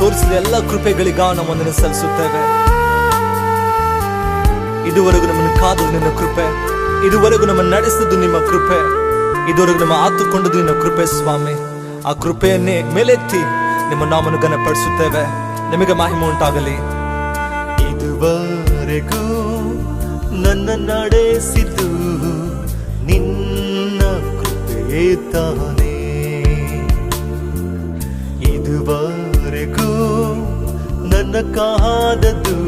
ತೋರಿಸಿದ ಎಲ್ಲ ಕೃಪೆಗಳಿಗ ನಮ್ಮನ್ನು ಸಲ್ಲಿಸುತ್ತೇವೆ. ಇದುವರೆಗೂ ನಮ್ಮನ್ನು ಕಾದದ್ದು ನಿನ್ನ ಕೃಪೆ, ಇದುವರೆಗೂ ನಮ್ಮನ್ನು ನಡೆಸಿದ್ದು ನಿಮ್ಮ ಕೃಪೆ, ಇದುವರೆಗೂ ನಮ್ಮ ಆತುಕೊಂಡದ್ದು ನಿನ್ನ ಕೃಪೆ ಸ್ವಾಮಿ. ಆ ಕೃಪೆಯನ್ನೇ ಮೇಲೆತ್ತಿ ನಿಮ್ಮ ನಾಮವನ್ನು ಘನಪಡಿಸುತ್ತೇವೆ. ನಿಮಗೆ ಮಹಿಮೆ ಉಂಟಾಗಲಿ. ಇದುವರೆಗೂ ನನ್ನ ನಡೆಸಿದ್ದು ನಿನ್ನ ಕೃಪೆಯೇ ತಾನೇ. ಇದುವರೆಗೂ ನನ್ನ ಕಾದದ್ದು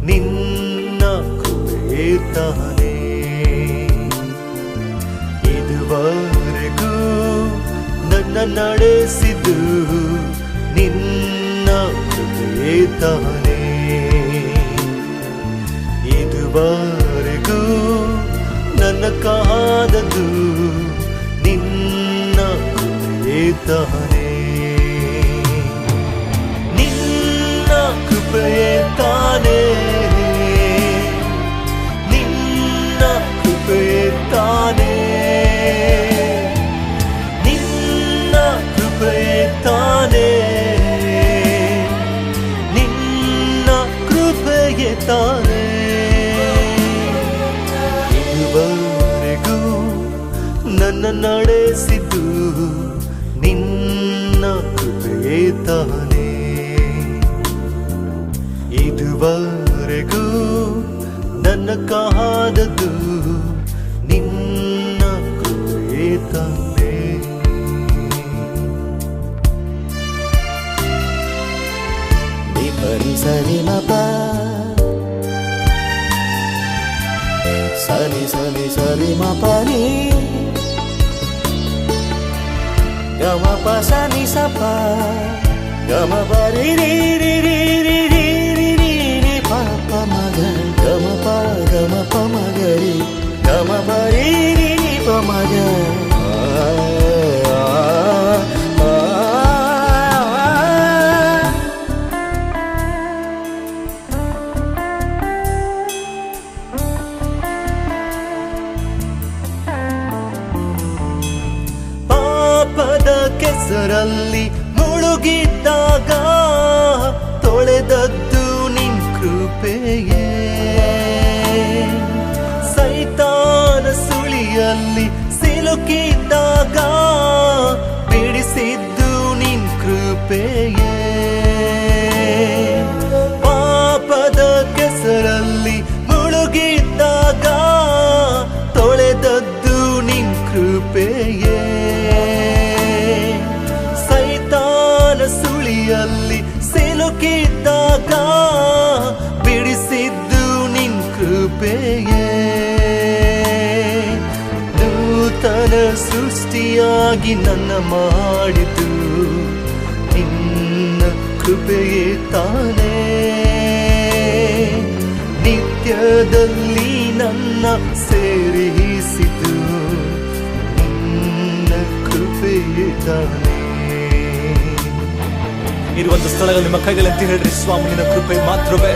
ನಿನ್ನ ಕೃಪೆಯೇ ತಾನೇ. ಇದುವರೆಗೂ ನನ್ನ ನಡೆಸಿದ್ದು ನಿನ್ನ ಕೃಪೆಯೇ ತಾನೇ. ಇದುವರೆಗೂ ನನ್ನ ಕಾದದ್ದು ನಿನ್ನ ಕೃಪೆಯೇ ತಾನೇ. ನಿನ್ನ ಕೃಪೆಯೇ ತಾನೇ, ನಿನ್ನ ಕೃಪೆಯೇ ತಾನೇ, ನಿನ್ನ ಕೃಪೆಯೇ ತಾನೇ, ನಿನ್ನ ಕೃಪೆಯೇ ತಾನೇ. ಇದುವರೆಗೂ ನನ್ನ ನಡೆಸಿದ್ದು ನಿನ್ನ ಕೃಪೆಯೇ ತಾನೇ. ಇದುವರೆಗೂ ನನ್ನ ಕಾದದ್ದು ನಿನ್ನ ಕೃಪೆಯೇ ತಾನೇ. Pari sani mapa, sani sani sani mapa ni, gama pa sani sapa, gama pa ri ri ri ri ri ri ri ri ri pa pa maga, gama pa maga ri, gama pa ri ri ri pa maga. ಕೆಸರಲ್ಲಿ ಮುಳುಗಿದ್ದಾಗ ತೊಳೆದದ್ದು ನಿನ್ ಕೃಪೆಯೇ. ಸೈತಾನ ಸುಳಿಯಲ್ಲಿ ಸಿಲುಕಿದ್ದಾಗ ಬಿಡಿಸಿದ್ದು ನಿನ್ ಕೃಪೆಯೇ. ಪಾಪದ ಕೆಸರಲ್ಲಿ ಮುಳುಗಿದ್ದಾಗ ತೊಳೆದದ್ದು ನಿನ್ ಕೃಪೆಯೇ. ಸುಳಿಯಲ್ಲಿ ಸಿಲುಕಿದ್ದಾಗ ಬಿಡಿಸಿದ್ದು ನಿನ್ ಕೃಪೆಯೇ. ನೂತನ ಸೃಷ್ಟಿಯಾಗಿ ನನ್ನ ಮಾಡಿದ್ದು ನಿನ್ನ ಕೃಪೆಯೇ ತಾನೇ. ನಿತ್ಯದಲ್ಲಿ ನನ್ನ ಸೇರಿಸಿದ್ದು ನಿನ್ನ ಕೃಪೆಯೇ ತಾನೇ. ಇರುವಂತ ಸ್ಥಳಗಳು ನಿಮ್ಮ ಕೈಗಳಂತ ಹೇಳ್ರಿ ಸ್ವಾಮಿ. ನಿನ್ನ ಕೃಪೆ ಮಾತ್ರವೇ,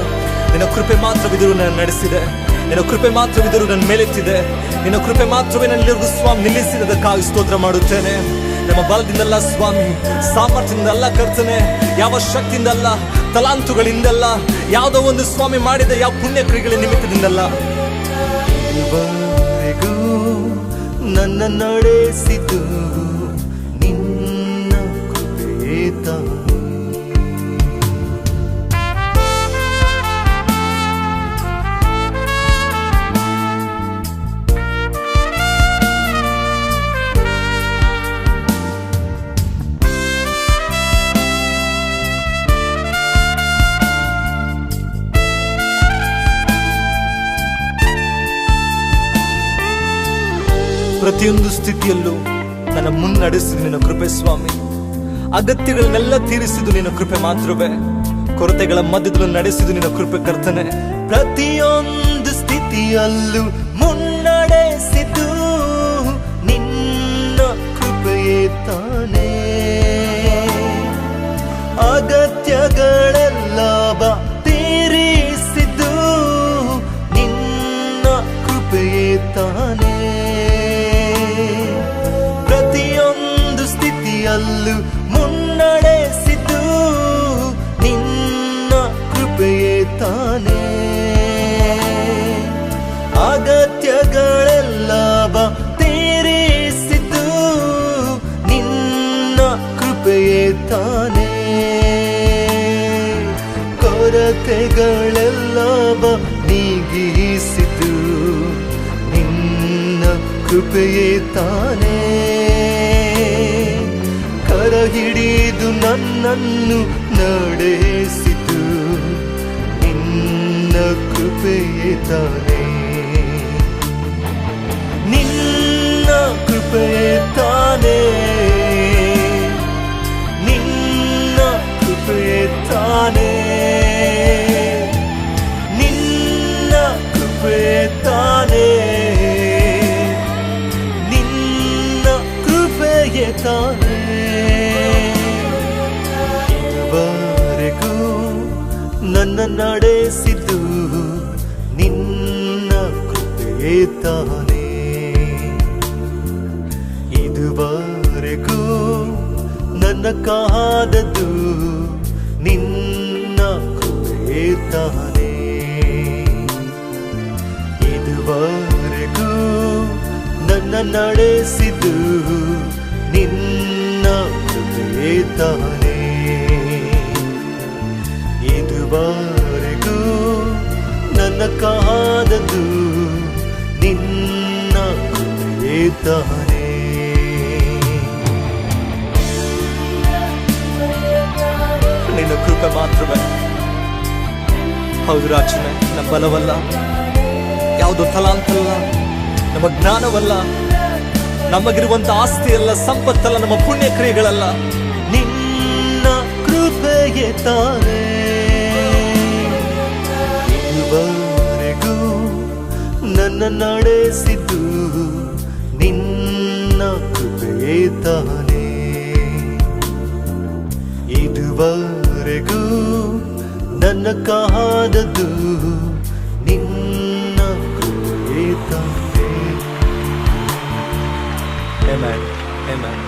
ನಿನ್ನ ಕೃಪೆ ಮಾತ್ರವಿದ್ದರೂ ನನ್ನ ನಡೆಸಿದೆ, ನಿನ್ನ ಕೃಪೆ ಮಾತ್ರವಿದ್ದರೂ ನನ್ನ ಮೇಲೆತ್ತಿದೆ, ನಿನ್ನ ಕೃಪೆ ಮಾತ್ರವೇ ನನ್ನೆಲ್ಲರಿಗೂ ಸ್ವಾಮಿ ನಿಲ್ಲಿಸಿದಕ್ಕಾಗಿ ಸ್ತೋತ್ರ ಮಾಡುತ್ತೇನೆ. ನಮ್ಮ ಬಲದಿಂದಲ್ಲ ಸ್ವಾಮಿ, ಸಾಮರ್ಥ್ಯದಿಂದಲ್ಲ ಕರ್ತನೆ, ಯಾವ ಶಕ್ತಿಯಿಂದಲ್ಲ, ತಲಾಂತುಗಳಿಂದಲ್ಲ, ಯಾವುದೋ ಒಂದು ಸ್ವಾಮಿ ಮಾಡಿದ ಯಾವ ಪುಣ್ಯ ಕ್ರಿಯೆಗಳ ನಿಮಿತ್ತದಿಂದಲ್ಲ. ಇದುವರೆಗೂ ನನ್ನ ನಡೆಸಿದ್ದು ನಿನ್ನ ಕೃಪೆಯೇ ತಾನೇ. ಪ್ರತಿಯೊಂದು ಸ್ಥಿತಿಯಲ್ಲೂ ನನ್ನ ಮುನ್ನಡೆಸಿದ ನಿನ್ನ ಕೃಪೆ ಸ್ವಾಮಿ. ಅಗತ್ಯಗಳನ್ನೆಲ್ಲ ತೀರಿಸಿದ್ದು ನಿನ್ನ ಕೃಪೆ ಮಾತ್ರವೇ. ಕೊರತೆಗಳ ಮಧ್ಯದಲ್ಲೂ ನಡೆಸಿದ್ದು ನಿನ್ನ ಕೃಪೆ ಕರ್ತನೆ. ಪ್ರತಿಯೊಂದು ಸ್ಥಿತಿಯಲ್ಲೂ ಮುನ್ನಡೆಸಿದ್ದು ನಿನ್ನ ಕೃಪೆಯೇ ತಾನೇ. ಅಗತ್ಯಗಳೆಲ್ಲ ತೀರಿಸಿದ್ದು ನಿನ್ನ ಕೃಪೆಯೇ ತಾನೇ. ಪ್ರತಿಯೊಂದು ಸ್ಥಿತಿಯಲ್ಲೂ ಮುನ್ನಡೆಸಿದ್ದು ದುಃಖಗಳೆಲ್ಲವ ನೀಗಿಸಿತು ನಿನ್ನ ಕೃಪೆಯೇ ತಾನೇ. ಕರ ಹಿಡಿದು ನನ್ನನ್ನು ನಡೆಸಿತು ನಿನ್ನ ಕೃಪೆಯೇ ತಾನೇ. ನಿನ್ನ ಕೃಪೆಯೇ ತಾನೇ, ನಿನ್ನ ಕೃಪೆಯೇ ತಾನೇ, ನಿನ್ನ ಕೃಪೆಯೇ ತಾನೇ, ನಿನ್ನ ಕೃಪೆಯೇ ತಾನೇ. ಇದುವರೆಗೂ ನನ್ನ ನಡೆಸಿದ್ದು ನಿನ್ನ ಕೃಪೆಯೇ ತಾನೇ. ಇದುವರೆಗೂ ನನ್ನ ಕಾದದ್ದು ನಿನ್ನ ಕೃಪೆಯೇ ತಾನೇ. ಇದುವರೆಗೂ ನನ್ನ ನಡೆಸಿದ್ದು ನಿನ್ನ ಕೃಪೆಯೇ ತಾನೇ. ಇದುವರೆಗೂ ನನ್ನ ಕಾದದ್ದು ನಿನ್ನ ಕೃಪೆಯೇ ತಾನೇ. ನಿನ್ನ ಕೃಪೆ ಮಾತ್ರವೇ. ಹೌದು ರಾಜನೇ, ನಮ್ಮ ಬಲವಲ್ಲ, ಯಾವುದೋ ತಲಾಂತಲ್ಲ, ನಮ್ಮ ಜ್ಞಾನವಲ್ಲ, ನಮಗಿರುವಂತ ಆಸ್ತಿ ಅಲ್ಲ, ಸಂಪತ್ತಲ್ಲ, ನಮ್ಮ ಪುಣ್ಯ ಕ್ರಿಯೆಗಳಲ್ಲ. ನಿನ್ನ ಕೃಪೆಯೇ ತಾನೇ. ಇದುವರೆಗೂ ನನ್ನ ನಡೆಸಿದ್ದು ನಿನ್ನ ಕೃಪೆಯೇ ತಾನೇ. ಇದುವರೆಗೂ ನನ್ನ ಕಾದದ್ದು ನಿನ್ನ ಕೃಪೆಯೇ ತಾನೇ. Amen. Amen.